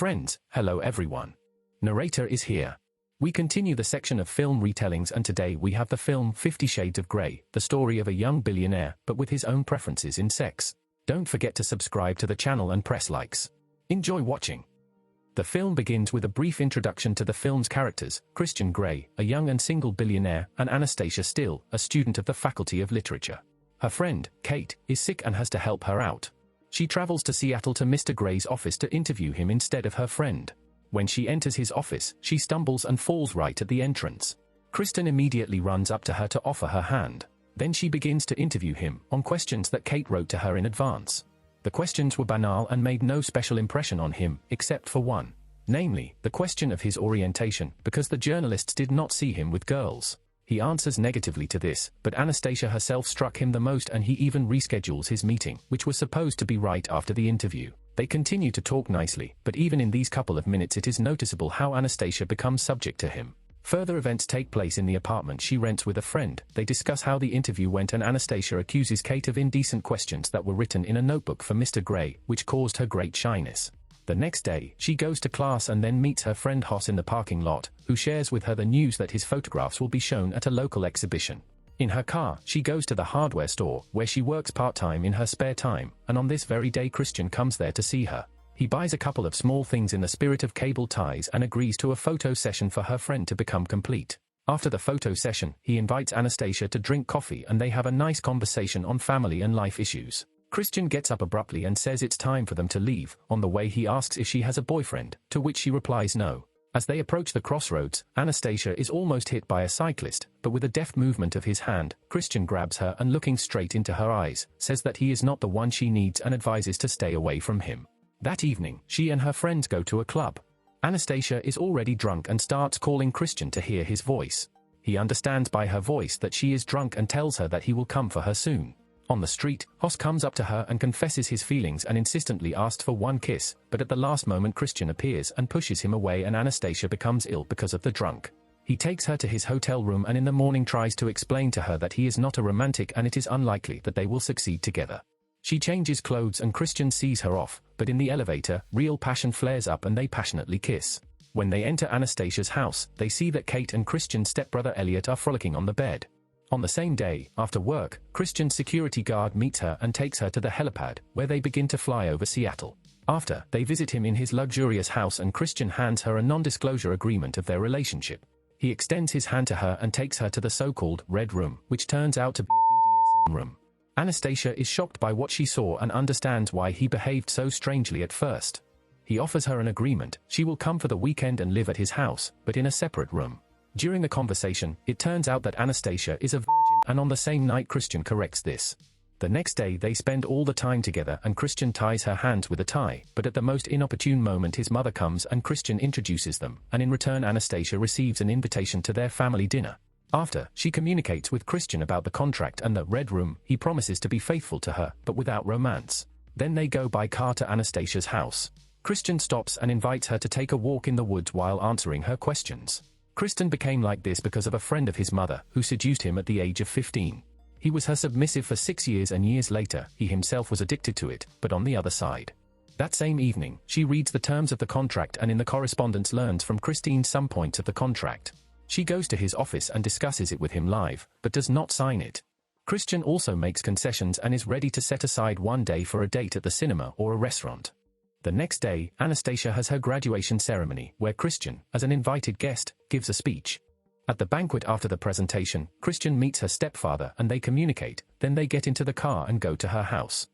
Friends, hello everyone. Narrator is here. We continue the section of film retellings, and today we have the film 50 Shades of Grey, the story of a young billionaire, but with his own preferences in sex. Don't forget to subscribe to the channel and press likes. Enjoy watching. The film begins with a brief introduction to the film's characters, Christian Grey, a young and single billionaire, and Anastasia Still, a student of the Faculty of Literature. Her friend, Kate, is sick and has to help her out. She travels to Seattle to Mr. Grey's office to interview him instead of her friend. When she enters his office, she stumbles and falls right at the entrance. Kristen immediately runs up to her to offer her hand. Then she begins to interview him on questions that Kate wrote to her in advance. The questions were banal and made no special impression on him, except for one. Namely, the question of his orientation, because the journalists did not see him with girls. He answers negatively to this, but Anastasia herself struck him the most, and he even reschedules his meeting, which was supposed to be right after the interview. They continue to talk nicely, but even in these couple of minutes it is noticeable how Anastasia becomes subject to him. Further events take place in the apartment she rents with a friend. They discuss how the interview went, and Anastasia accuses Kate of indecent questions that were written in a notebook for Mr. Grey, which caused her great shyness. The next day, she goes to class and then meets her friend Hoss in the parking lot, who shares with her the news that his photographs will be shown at a local exhibition. In her car, she goes to the hardware store, where she works part-time in her spare time, and on this very day Christian comes there to see her. He buys a couple of small things in the spirit of cable ties and agrees to a photo session for her friend to become complete. After the photo session, he invites Anastasia to drink coffee and they have a nice conversation on family and life issues. Christian gets up abruptly and says it's time for them to leave. On the way he asks if she has a boyfriend, to which she replies no. As they approach the crossroads, Anastasia is almost hit by a cyclist, but with a deft movement of his hand, Christian grabs her and, looking straight into her eyes, says that he is not the one she needs and advises to stay away from him. That evening, she and her friends go to a club. Anastasia is already drunk and starts calling Christian to hear his voice. He understands by her voice that she is drunk and tells her that he will come for her soon. On the street, Hoss comes up to her and confesses his feelings and insistently asks for one kiss, but at the last moment Christian appears and pushes him away, and Anastasia becomes ill because of the drunk. He takes her to his hotel room and in the morning tries to explain to her that he is not a romantic and it is unlikely that they will succeed together. She changes clothes and Christian sees her off, but in the elevator, real passion flares up and they passionately kiss. When they enter Anastasia's house, they see that Kate and Christian's stepbrother Elliot are frolicking on the bed. On the same day, after work, Christian's security guard meets her and takes her to the helipad, where they begin to fly over Seattle. After, they visit him in his luxurious house and Christian hands her a non-disclosure agreement of their relationship. He extends his hand to her and takes her to the so-called Red Room, which turns out to be a BDSM room. Anastasia is shocked by what she saw and understands why he behaved so strangely at first. He offers her an agreement. She will come for the weekend and live at his house, but in a separate room. During the conversation, it turns out that Anastasia is a virgin, and on the same night Christian corrects this. The next day they spend all the time together and Christian ties her hands with a tie, but at the most inopportune moment his mother comes and Christian introduces them, and in return Anastasia receives an invitation to their family dinner. After, she communicates with Christian about the contract and the Red Room. He promises to be faithful to her, but without romance. Then they go by car to Anastasia's house. Christian stops and invites her to take a walk in the woods while answering her questions. Kristen became like this because of a friend of his mother, who seduced him at the age of 15. He was her submissive for 6 years and years later, he himself was addicted to it, but on the other side. That same evening, she reads the terms of the contract and in the correspondence learns from Christine some points of the contract. She goes to his office and discusses it with him live, but does not sign it. Christian also makes concessions and is ready to set aside one day for a date at the cinema or a restaurant. The next day, Anastasia has her graduation ceremony, where Christian, as an invited guest, gives a speech. At the banquet after the presentation, Christian meets her stepfather and they communicate, then they get into the car and go to her house.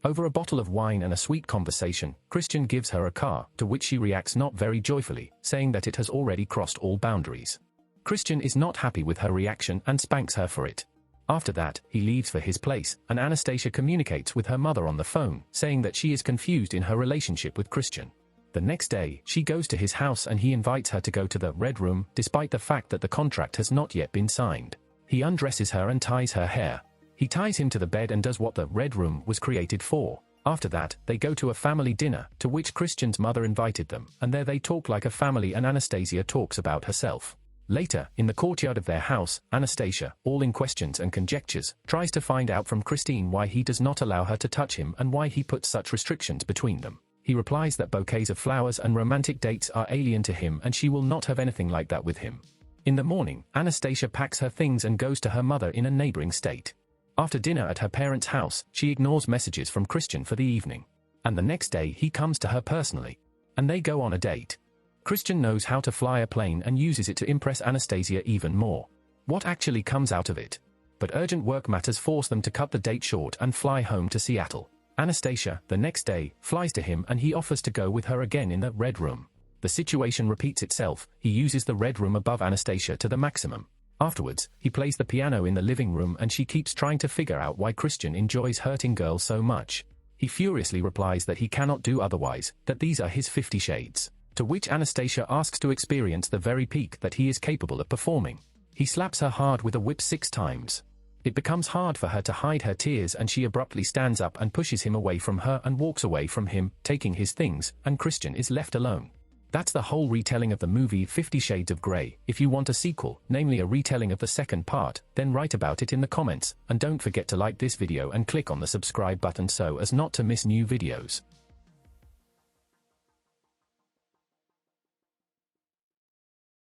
Over a bottle of wine and a sweet conversation, Christian gives her a car, to which she reacts not very joyfully, saying that it has already crossed all boundaries. Christian is not happy with her reaction and spanks her for it. After that, he leaves for his place, and Anastasia communicates with her mother on the phone, saying that she is confused in her relationship with Christian. The next day, she goes to his house and he invites her to go to the Red Room, despite the fact that the contract has not yet been signed. He undresses her and ties her hair. He ties him to the bed and does what the Red Room was created for. After that, they go to a family dinner, to which Christian's mother invited them, and there they talk like a family and Anastasia talks about herself. Later, in the courtyard of their house, Anastasia, all in questions and conjectures, tries to find out from Christine why he does not allow her to touch him and why he puts such restrictions between them. He replies that bouquets of flowers and romantic dates are alien to him and she will not have anything like that with him. In the morning, Anastasia packs her things and goes to her mother in a neighboring state. After dinner at her parents' house, she ignores messages from Christian for the evening. And the next day he comes to her personally. And they go on a date. Christian knows how to fly a plane and uses it to impress Anastasia even more. What actually comes out of it? But urgent work matters force them to cut the date short and fly home to Seattle. Anastasia, the next day, flies to him and he offers to go with her again in the red room. The situation repeats itself, he uses the red room above Anastasia to the maximum. Afterwards, he plays the piano in the living room and she keeps trying to figure out why Christian enjoys hurting girls so much. He furiously replies that he cannot do otherwise, that these are his 50 shades. To which Anastasia asks to experience the very peak that he is capable of performing. He slaps her hard with a whip 6 times. It becomes hard for her to hide her tears and she abruptly stands up and pushes him away from her and walks away from him, taking his things, and Christian is left alone. That's the whole retelling of the movie 50 Shades of Grey. If you want a sequel, namely a retelling of the second part, then write about it in the comments, and don't forget to like this video and click on the subscribe button so as not to miss new videos.